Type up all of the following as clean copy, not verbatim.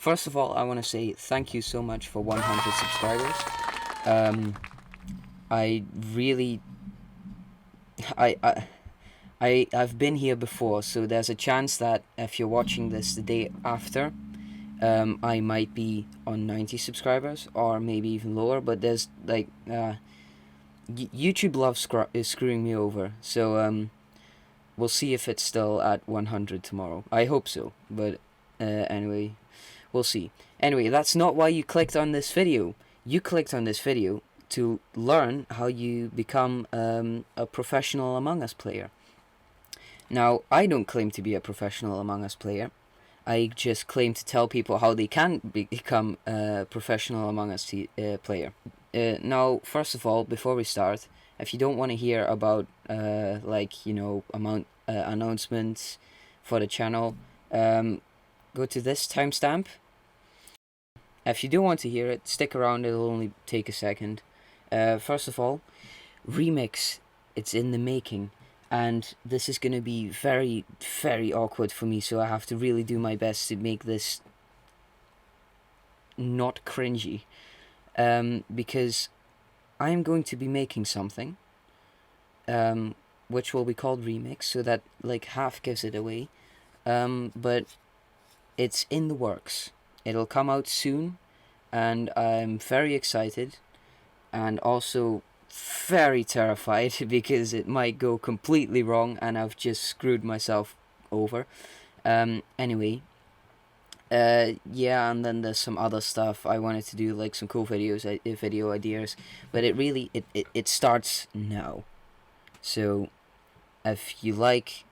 First of all, I want to say thank you so much for 100 subscribers. Um, I really, I, I, I've been here before, so there's a chance that if you're watching this the day after, I might be on 90 subscribers or maybe even lower. But there's like, YouTube loves screwing me over, so we'll see if it's still at 100 tomorrow. I hope so, but anyway, we'll see. Anyway, that's not why you clicked on this video. You clicked on this video to learn how you become a professional Among Us player. Now, I don't claim to be a professional Among Us player. I just claim to tell people how they can become a professional Among Us player. Now, first of all, before we start, if you don't want to hear about announcements for the channel, go to this timestamp. If you do want to hear it, stick around. It'll only take a second. First of all, remix. It's in the making. And this is going to be very, very awkward for me, so I have to really do my best to make this not cringy. Because I am going to be making something, which will be called Remix, so that like half gives it away. But it's in the works. It'll come out soon, and I'm very excited, and also very terrified because it might go completely wrong and I've just screwed myself over. Anyway, yeah, and then there's some other stuff I wanted to do, like some cool videos, video ideas, but it starts now. So if you like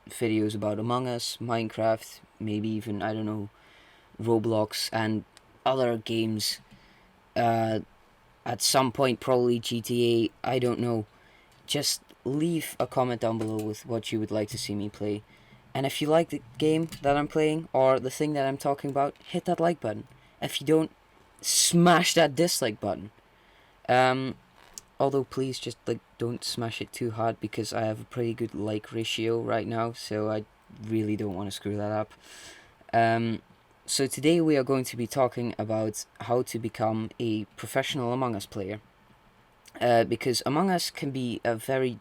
videos about Among Us, Minecraft, maybe even, I don't know, Roblox and other games, at some point probably GTA, I don't know, just leave a comment down below with what you would like to see me play. And if you like the game that I'm playing or the thing that I'm talking about, hit that like button. If you don't, smash that dislike button. Although please just like don't smash it too hard, because I have a pretty good like ratio right now, so I really don't want to screw that up. So today we are going to be talking about how to become a professional Among Us player. Because Among Us can be a very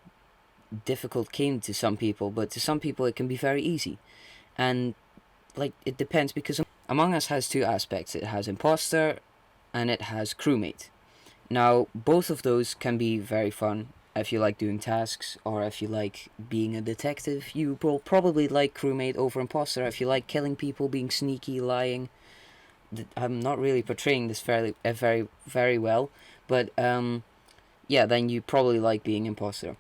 difficult game to some people, but to some people it can be very easy. And like it depends, because Among Us has two aspects. It has imposter and it has crewmate. Now both of those can be very fun if you like doing tasks, or if you like being a detective. You will probably like crewmate over imposter. If you like killing people, being sneaky, lying. I'm not really portraying this very well, but yeah, then you probably like being imposter.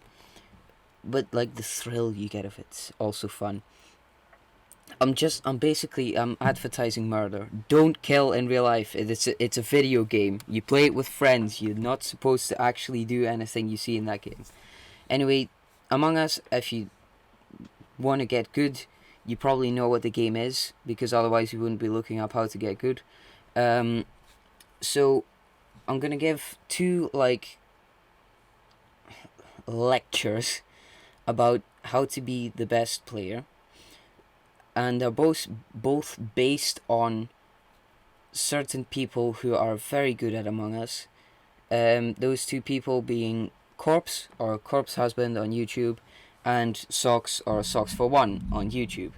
But like the thrill you get of it's also fun. I'm basically advertising murder. Don't kill in real life. It's a video game. You play it with friends. You're not supposed to actually do anything you see in that game. Anyway, Among Us, if you want to get good, you probably know what the game is, because otherwise you wouldn't be looking up how to get good. So I'm gonna give two like lectures about how to be the best player, and they're both based on certain people who are very good at Among Us. Those two people being Corpse or Corpse Husband on YouTube, and Socks or SocksFor1 on YouTube.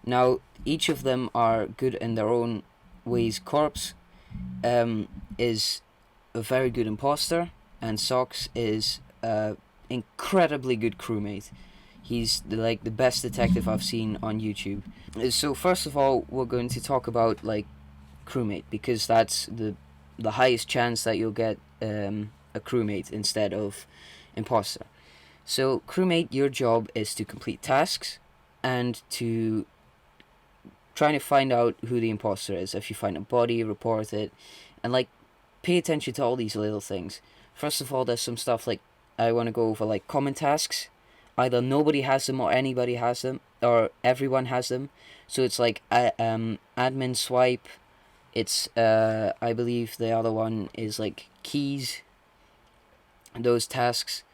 Now each of them are good in their own ways. Corpse is a very good imposter, and Socks is incredibly good crewmate. He's the best detective I've seen on YouTube. So first of all, we're going to talk about like crewmate, because that's the highest chance that you'll get a crewmate instead of imposter. So crewmate, your job is to complete tasks and to try to find out who the imposter is. If you find a body, report it, and like pay attention to all these little things. First of all, there's some stuff like I want to go over, like common tasks. Either nobody has them or anybody has them, or everyone has them. So it's like admin swipe. It's I believe the other one is like keys. Those tasks.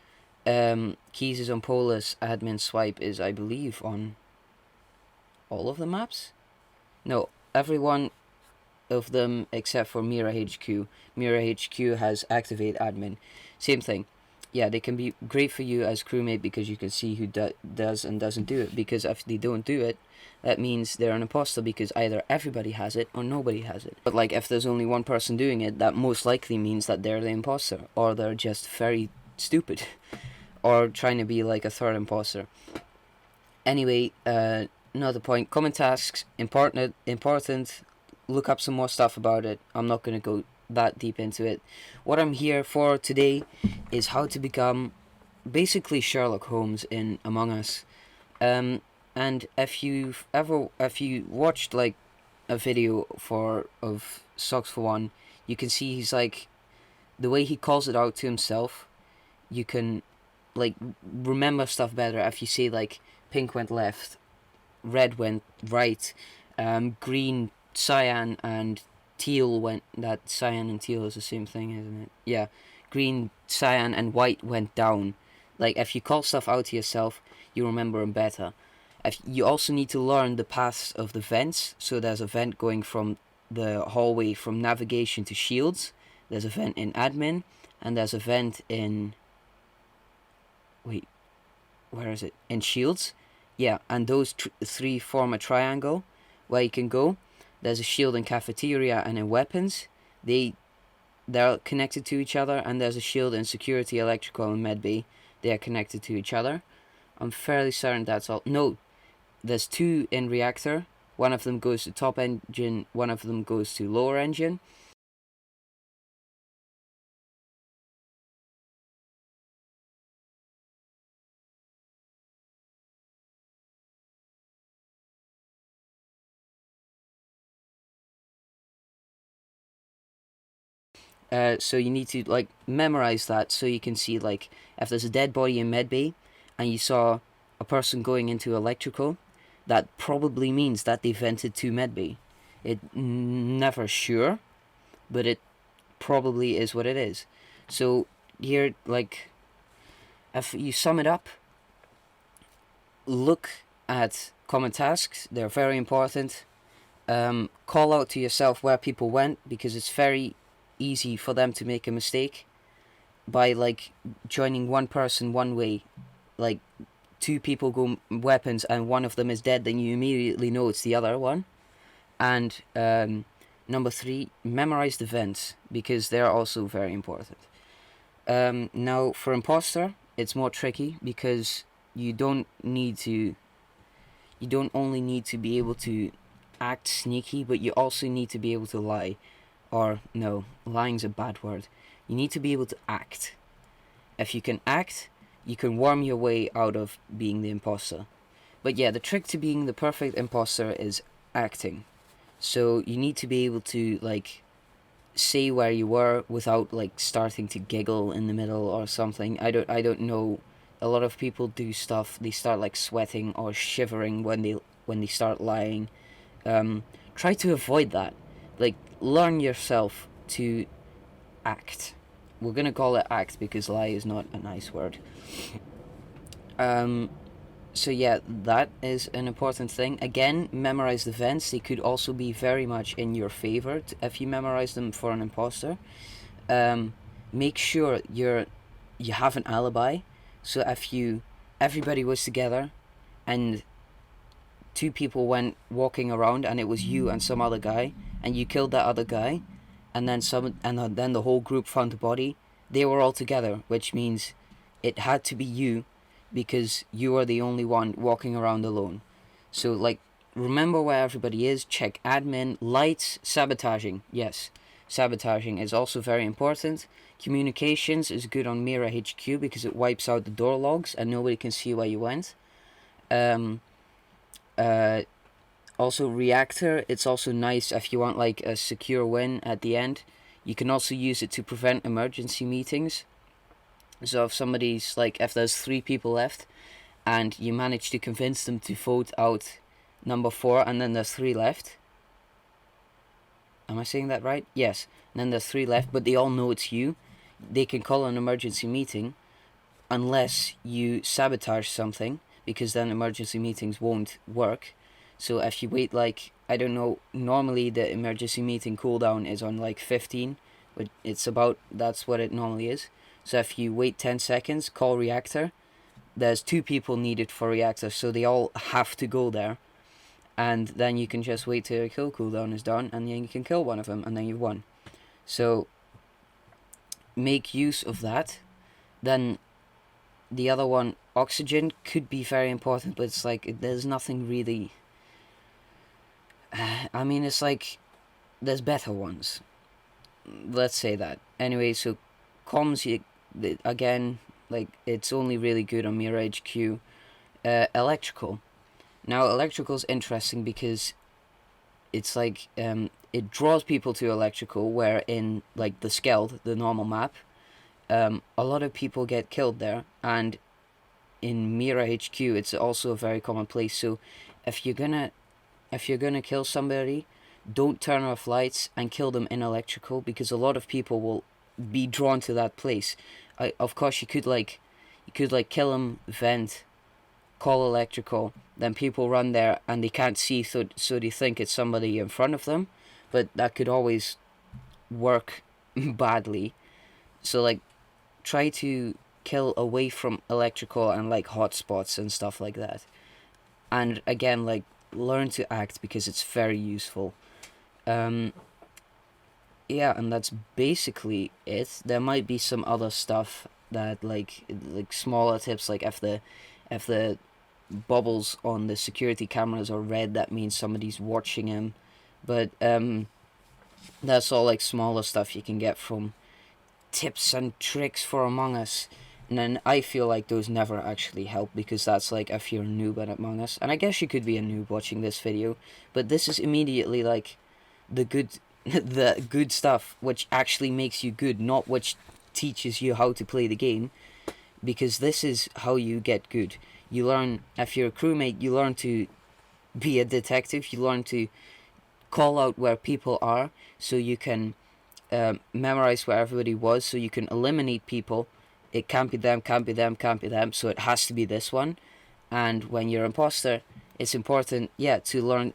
Keys is on Polus. Admin swipe is, I believe, on all of the maps. No, everyone of them except for Mira HQ. Mira HQ has activate admin. Same thing. Yeah, they can be great for you as crewmate because you can see who does and doesn't do it. Because if they don't do it, that means they're an imposter because either everybody has it or nobody has it. But like if there's only one person doing it, that most likely means that they're the imposter, or they're just very stupid, or trying to be like a third imposter. Anyway, another point. Common tasks, important. Look up some more stuff about it. I'm not gonna go that deep into it. What I'm here for today is how to become basically Sherlock Holmes in Among Us. And if you watched like a video of SocksFor1, you can see he's like, the way he calls it out to himself, you can like remember stuff better if you say like pink went left, red went right, green, cyan and teal went. That cyan and teal is the same thing, isn't it? Yeah, green, cyan and white went down. Like if you call stuff out to yourself, you remember them better. If you also need to learn the paths of the vents. So there's a vent going from the hallway from navigation to shields. There's a vent in admin, and there's a vent in, wait, where is it? In shields. Yeah, and those three form a triangle where you can go. There's a shield in cafeteria and in weapons. They're connected to each other, and there's a shield in security, electrical, and medbay. They are connected to each other. I'm fairly certain that's all. No, there's two in reactor. One of them goes to top engine, one of them goes to lower engine. So you need to like memorize that so you can see like if there's a dead body in medbay and you saw a person going into electrical, that probably means that they vented to medbay. It never sure, but it probably is what it is. So here, like, if you sum it up, look at common tasks. They're very important. Call out to yourself where people went, because it's very easy for them to make a mistake by like joining one person one way. Like two people go weapons and one of them is dead, then you immediately know it's the other one. And number 3, memorize the vents, because they're also very important. Now for imposter, it's more tricky because you don't only need to be able to act sneaky, but you also need to be able to lie. Or no, lying's a bad word. You need to be able to act. If you can act, you can worm your way out of being the imposter. But yeah, the trick to being the perfect imposter is acting. So you need to be able to like say where you were without like starting to giggle in the middle or something. I don't know. A lot of people do stuff. They start like sweating or shivering when they start lying. Try to avoid that. Like learn yourself to act. We're gonna call it act because lie is not a nice word. So yeah, that is an important thing. Again, memorize the vents. They could also be very much in your favor if you memorize them for an imposter. Make sure you have an alibi. So if everybody was together and two people went walking around and it was you and some other guy and you killed that other guy, and then then the whole group found the body, they were all together, which means it had to be you because you are the only one walking around alone. So like remember where everybody is, check admin, lights, sabotaging. Yes, sabotaging is also very important. Communications is good on Mira HQ because it wipes out the door logs and nobody can see where you went. Also reactor, it's also nice if you want like a secure win at the end. You can also use it to prevent emergency meetings. So if there's 3 people left and you manage to convince them to vote out number 4 and then there's 3 left. Am I saying that right? Yes. And then there's 3 left, but they all know it's you. They can call an emergency meeting unless you sabotage something, because then emergency meetings won't work. So if you wait like, I don't know, normally the emergency meeting cooldown is on like 15, but that's what it normally is. So if you wait 10 seconds, call reactor, there's 2 people needed for reactor, so they all have to go there. And then you can just wait till your kill cooldown is done, and then you can kill one of them, and then you've won. So make use of that. Then the other one, oxygen, could be very important, but it's like there's nothing really. I mean, it's like there's better ones. Let's say that. Anyway, so comms, again, like it's only really good on Mira HQ. Electrical. Now, electrical's interesting because it's like it draws people to electrical, where in like the Skeld, the normal map, a lot of people get killed there, and in Mira HQ it's also a very common place. So if you're gonna kill somebody, don't turn off lights and kill them in electrical, because a lot of people will be drawn to that place. Of course you could kill them, vent, call electrical, then people run there and they can't see, so they think it's somebody in front of them, but that could always work badly. So like, try to kill away from electrical and like hotspots and stuff like that. And again, like, learn to act, because it's very useful. Yeah, and that's basically it. There might be some other stuff that like smaller tips, like if the bubbles on the security cameras are red, that means somebody's watching him. But that's all like smaller stuff you can get from tips and tricks for Among Us. And then I feel like those never actually help, because that's like if you're a noob at Among Us. And I guess you could be a noob watching this video, but this is immediately like the good the good stuff, which actually makes you good, not which teaches you how to play the game. Because this is how you get good. You learn, if you're a crewmate, you learn to be a detective. You learn to call out where people are, so you can memorize where everybody was, so you can eliminate people. It can't be them, can't be them, can't be them, so it has to be this one. And when you're an imposter, it's important, yeah, to learn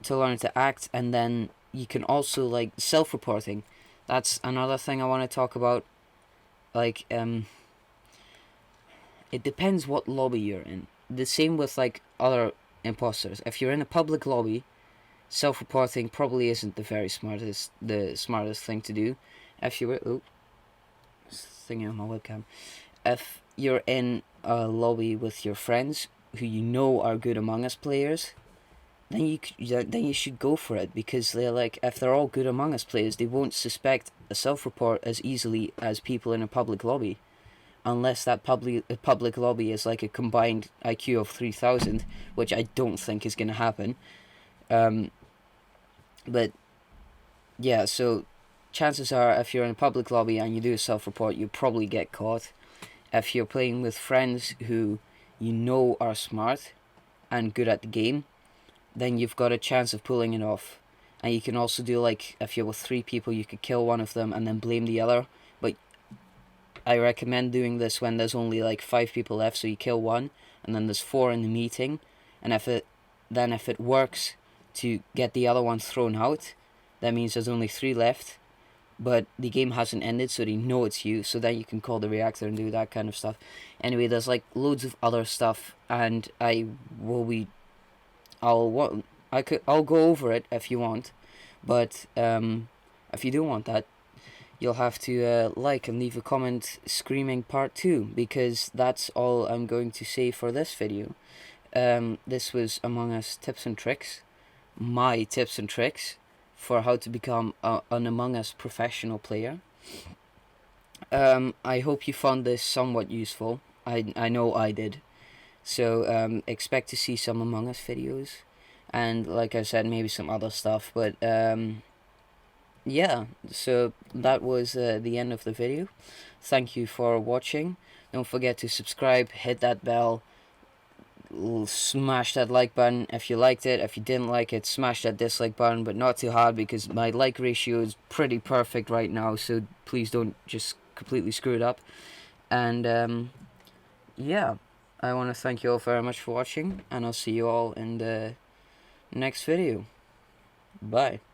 to act. And then you can also like self-reporting. That's another thing I want to talk about. Like it depends what lobby you're in. The same with like other imposters. If you're in a public lobby, self-reporting probably isn't the smartest thing to do. If you were thinking on my webcam, if you're in a lobby with your friends who you know are good Among Us players, then you should go for it, because they're like, if they're all good Among Us players, they won't suspect a self-report as easily as people in a public lobby, unless that public lobby is like a combined IQ of 3,000, which I don't think is going to happen. But yeah, so chances are, if you're in a public lobby and you do a self-report, you probably get caught. If you're playing with friends who you know are smart and good at the game, then you've got a chance of pulling it off. And you can also do, like, if you're with 3 people, you could kill one of them and then blame the other. But I recommend doing this when there's only like 5 people left, so you kill one and then there's 4 in the meeting. And if it works to get the other one thrown out, that means there's only 3 left, but the game hasn't ended, so they know it's you, so then you can call the reactor and do that kind of stuff. Anyway, there's like loads of other stuff, and I'll go over it if you want, but if you don't want that, you'll have to like and leave a comment screaming part 2, because that's all I'm going to say for this video. This was Among Us tips and tricks, my tips and tricks for how to become an Among Us professional player. I hope you found this somewhat useful. I know I did. So expect to see some Among Us videos, and like I said, maybe some other stuff. But yeah, so that was the end of the video. Thank you for watching. Don't forget to subscribe, hit that bell, smash that like button if you liked it. If you didn't like it, smash that dislike button, but not too hard, because my like ratio is pretty perfect right now, so please don't just completely screw it up. And yeah, I want to thank you all very much for watching, and I'll see you all in the next video. Bye.